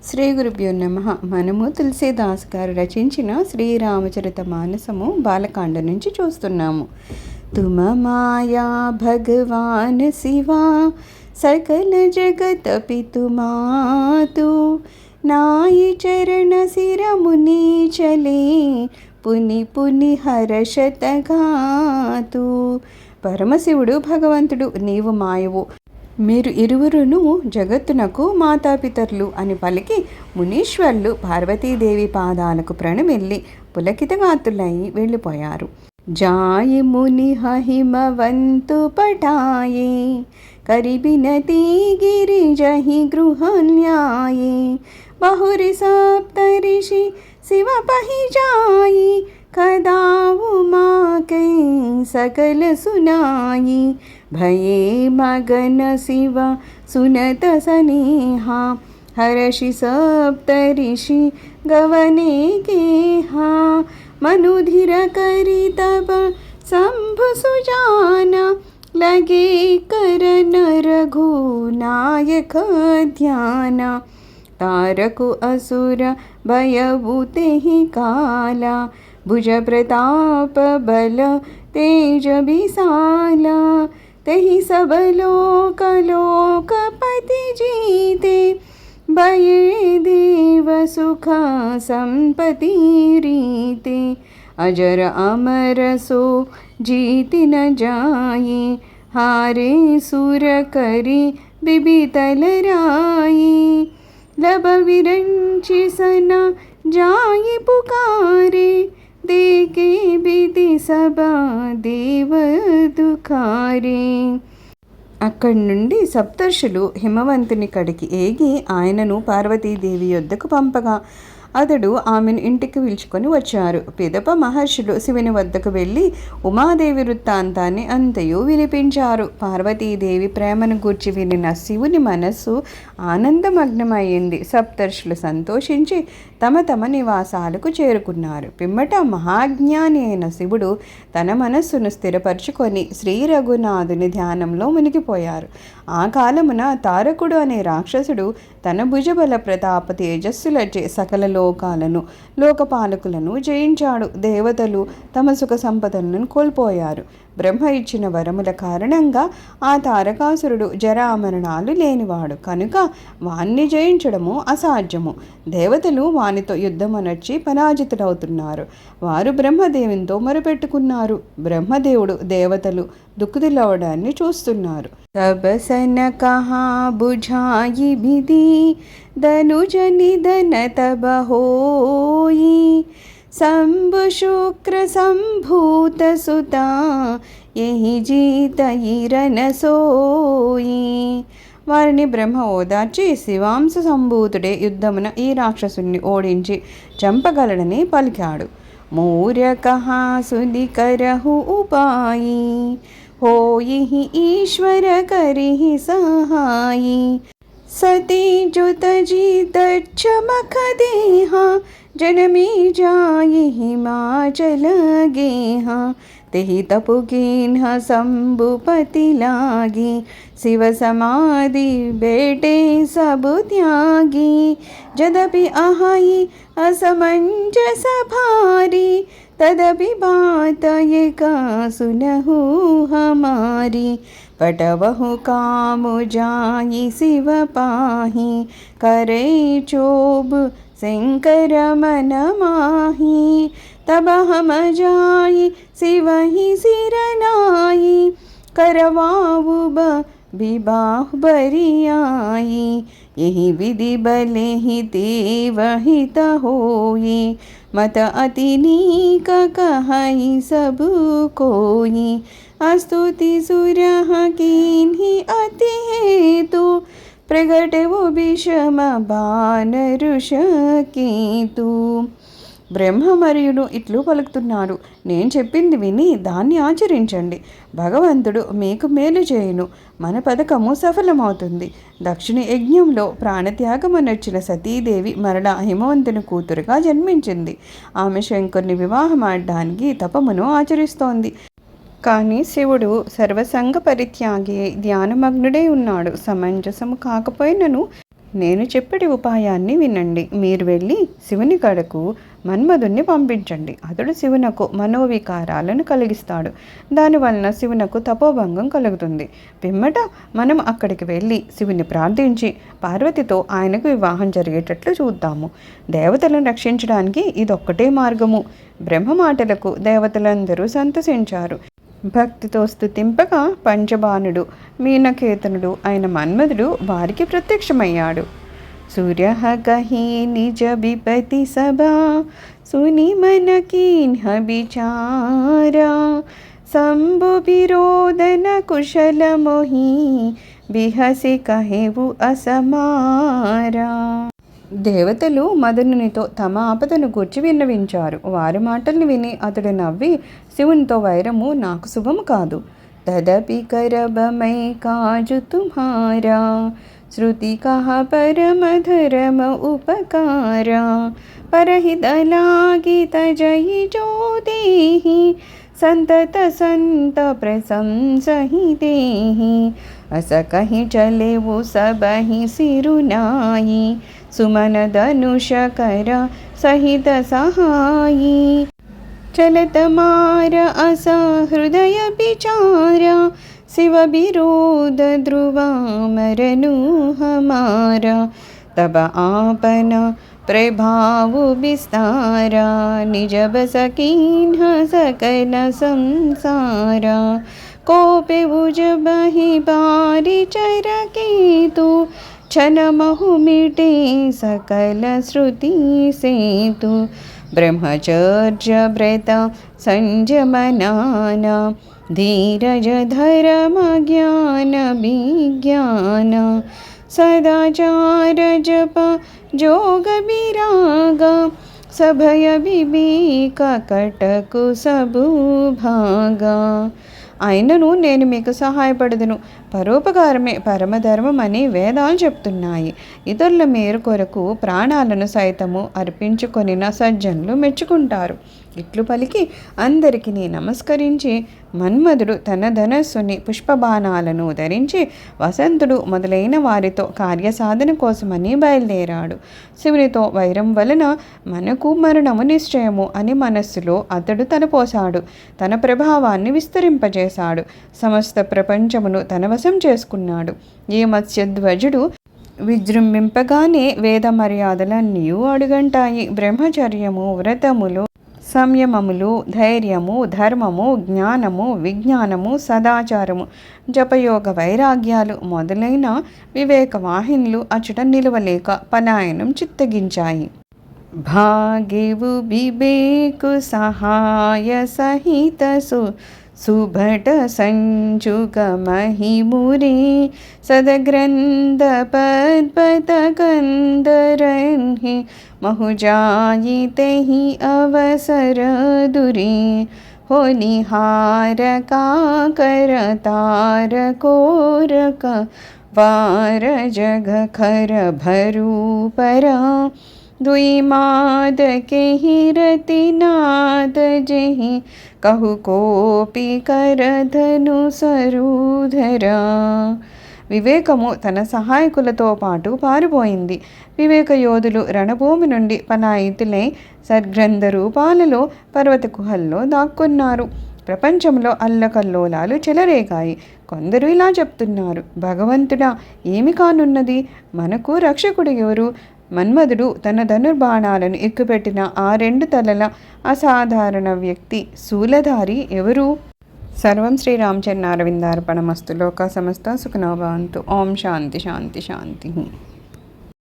శ్రీ గురుభ్యో నమః. మనము తులసీదాస్ గారు రచించిన శ్రీరామచరిత మానసము బాలకాండ నుంచి చూస్తున్నాము. తుమ మాయా భగవాన్ శివా సకల జగత పితుమాతు నాయి చరణ శిరముని చలే పుని పుని హర్షతగాతు. పరమశివుడు భగవంతుడు, నీవు మాయవు, మీరు ఇరువురును జగత్తునకు మాతాపితరులు అని పలికి మునీశ్వర్లు పార్వతీదేవి పాదాలకు ప్రణమిల్లి పులకితగాతులై వెళ్ళిపోయారు. జాయి ముని హిమవంతు పటాయే కరిబినతి గిరిజహి గృహన్యాయే బహురి సప్తరిషి శివ పహి జాయి కదావు మాకై సకల సునాయి భయే మగన శివ సునత సనేహా హర్షి సప్తరిషి గవనే కేహా మనుధిర కరి తబ శంభు సుజాన లగే కరన రఘునాయక ధ్యాన తారకు అసుర భయభూతే కాలా భుజ प्रताप बल तेज विशाला तहि सब लोक लोकपति जीते भये देव सुख संपत्ति रीते अजर अमर सो जीति न जाये हारे सुर करी बिबितल राये लब विरंचि सना जाई पुकारे देखे बिति सबा దేవ దుఖారే. అక్కడి నుండి సప్తర్షులు హిమవంతుని కడికి ఏగి ఆయనను పార్వతీదేవి యొద్దకు పంపగా అతడు ఆమెను ఇంటికి పిలుచుకొని వచ్చారు. పిదప మహర్షులు శివుని వద్దకు వెళ్ళి ఉమాదేవి వృత్తాంతాన్ని అంతయు వినిపించారు. పార్వతీదేవి ప్రేమను గూర్చి వినిన శివుని మనస్సు ఆనందమగ్నమయ్యింది. సప్తర్షులు సంతోషించి తమ తమ నివాసాలకు చేరుకున్నారు. పిమ్మట మహాజ్ఞాని అయిన శివుడు తన మనస్సును స్థిరపరుచుకొని శ్రీ రఘునాథుని ధ్యానంలో మునిగిపోయారు. ఆ కాలమున తారకుడు అనే రాక్షసుడు తన భుజబల ప్రతాప తేజస్సులచే సకల లోకాలను లోకపాలకులను జయించాడు. దేవతలు తమ సుఖ సంపదలను కోల్పోయారు. బ్రహ్మ ఇచ్చిన వరముల కారణంగా ఆ తారకాసురుడు జరామరణాలు లేనివాడు కనుక వాణ్ణి జయించడము అసాధ్యము. దేవతలు వానితో యుద్ధమనొచ్చి పరాజితులవుతున్నారు. వారు బ్రహ్మదేవునితో మొరపెట్టుకున్నారు. బ్రహ్మదేవుడు దేవతలు దుఃఖితులవడాన్ని చూస్తున్నారు. తబసన కహా బుఝాయి బిది ధనుజ నిధన తబ హోయి శంభు శుక్ర సంభూత సుతా యహి జీత ఇరన సోయి. వారిని బ్రహ్మ ఓదార్చి శివాంశ సంభూతుడే యుద్ధమున ఈ రాక్షసుని ఓడించి చంపగలడని పలికాడు. మూర్ఖః సుదికరహు ఉపాయి होई ईश्वर करिहि सहाई सती जुत जीत चमक देहा जनमी जाई हिमाचल गेहा तेहि तपुकीन्ह शंभुपति लागी शिव समाधि बेटे सब त्यागी जदपि अहाई असमंजस भारी तदपि बात ये का सुनहु हमारी पटवहु कामु जाई शिव पाही करे चोब शंकर मन माही तब हम जाई शिव ही सिरनाई करवाऊ विवाह बरियाई यही विधि बले ही देव हित होई मत अति नीक कहई सब कोई स्तुति सूर्य कीन्हि अति हेतु प्रगट वो विषम बान ऋषकेतु. బ్రహ్మ మరియును ఇట్లు పలుకుతున్నారు. నేను చెప్పింది విని దాన్ని ఆచరించండి. భగవంతుడు మీకు మేలు చేయును. మన పథకము సఫలమవుతుంది. దక్షిణ యజ్ఞంలో ప్రాణత్యాగమనొచ్చిన సతీదేవి మరలా హిమవంతుని కూతురుగా జన్మించింది. ఆమె శంకరుని వివాహమాడడానికి తపమును ఆచరిస్తోంది. కానీ శివుడు సర్వసంగ పరిత్యాగి ధ్యానమగ్నుడై ఉన్నాడు. సమంజసము కాకపోయినను నేను చెప్పేటి ఉపాయాన్ని వినండి. మీరు వెళ్ళి శివుని కడకు మన్మధుణ్ణి పంపించండి. అతడు శివునకు మనోవికారాలను కలిగిస్తాడు. దానివలన శివునకు తపోభంగం కలుగుతుంది. పిమ్మట మనం అక్కడికి వెళ్ళి శివుని ప్రార్థించి పార్వతితో ఆయనకు వివాహం జరిగేటట్లు చూద్దాము. దేవతలను రక్షించడానికి ఇదొక్కటే మార్గము. బ్రహ్మ మాటలకు దేవతలందరూ సంతసించారు. భక్తితో స్తుతింపగా పంచబాణుడు మీనకేతనుడు అయిన మన్మధుడు వారికి ప్రత్యక్షమయ్యాడు. సూర్య కహి నిజ విపతి సభా సుని మన కీన్హ విచారా శంభు విరోధన కుశల మోహి బిహసి కహేవు అసమారా. దేవతలు మదనునితో తమ ఆపదను గూర్చి విన్నవించారు. వారి మాటల్ని విని అతడు నవ్వి శివునితో వైరము నాకు శుభము కాదు. తదపి కరబమై కాజు తుమ్హారా శృతి కహ పరమధరమ ఉపకారా పరహిత లాగిత జయి జో దేహి संतत संत प्रशंसहि देहि अस कहीं चले वो सब ही सिरुनाई सुमन धनुष कर सहित सहाई चलत मार अस हृदय विचारा शिव विरोध ध्रुवा मरनु हमारा तब आपना प्रभाव विस्तारा निज बस कीन्ह सकल संसारा कोपे भुज बहि बारी चर केतु छन महु मिटे सकल श्रुति सेतु ब्रह्मचर्य व्रत संयमनाना धीरज धर्म ज्ञान विज्ञान सदाचार जप जोग विराग सभय विवेक कटकु सबु भागा అయినను నేను మీకు సహాయపడదును. పరోపకారమే పరమధర్మం అని వేదాలు చెప్తున్నాయి. ఇతరుల మేలు కొరకు ప్రాణాలను సైతము అర్పించుకొనిన సజ్జనులు మెచ్చుకుంటారు. ఇట్లు పలికి అందరికీ నమస్కరించి మన్మధుడు తన ధనస్సుని పుష్పబాణాలను ధరించి వసంతుడు మొదలైన వారితో కార్యసాధన కోసమని బయలుదేరాడు. శివునితో వైరం వలన మనకు మరణము నిశ్చయము అని మనస్సులో అతడు తలపోసాడు. తన ప్రభావాన్ని విస్తరింపజేశాడు. సమస్త ప్రపంచమును తన వశం చేసుకున్నాడు. ఈ మత్స్యధ్వజుడు విజృంభింపగానే వేద మర్యాదలన్నీ అడుగంటాయి. బ్రహ్మచర్యము, వ్రతములు, సంయమములు, ధైర్యము, ధర్మము, జ్ఞానము, విజ్ఞానము, సదాచారము, జపయోగ వైరాగ్యాలు మొదలైన వివేక వాహినులు అచుట నిలవలేక పలాయనం చిత్తగించాయి. భాగేవు వివేకు సహాయ సహిత సుభట సంచుక మహిమురే సదగ్రంథ పద్పత కందరన్హి మహుజాయితే హి అవసర దురే हो निहार काकर तार कोरक वार जग खर भरू परा दुई माद के ही रति नाद जहि कहु कोपि कर धनु सरुधरा. వివేకము తన సహాయకులతో పాటు పారిపోయింది. వివేక యోధులు రణభూమి నుండి పలాయితులై సద్గ్రంథ రూపాలలో పర్వత గుహల్లో దాక్కున్నారు. ప్రపంచంలో అల్లకల్లోలాలు చెలరేగాయి. కొందరు ఇలా చెప్తున్నారు, భగవంతుడా ఏమి కానున్నది, మనకు రక్షకుడు ఎవరు? మన్మధుడు తన ధనుర్బాణాలను ఎక్కుపెట్టిన ఆ 2 తలల అసాధారణ వ్యక్తి శూలధారి ఎవరు? సర్వం శ్రీరామచంద్రారవిందార్పణమస్తు. లోకా సమస్త సుఖినో భవంతు. ఓం శాంతి శాంతి శాంతి.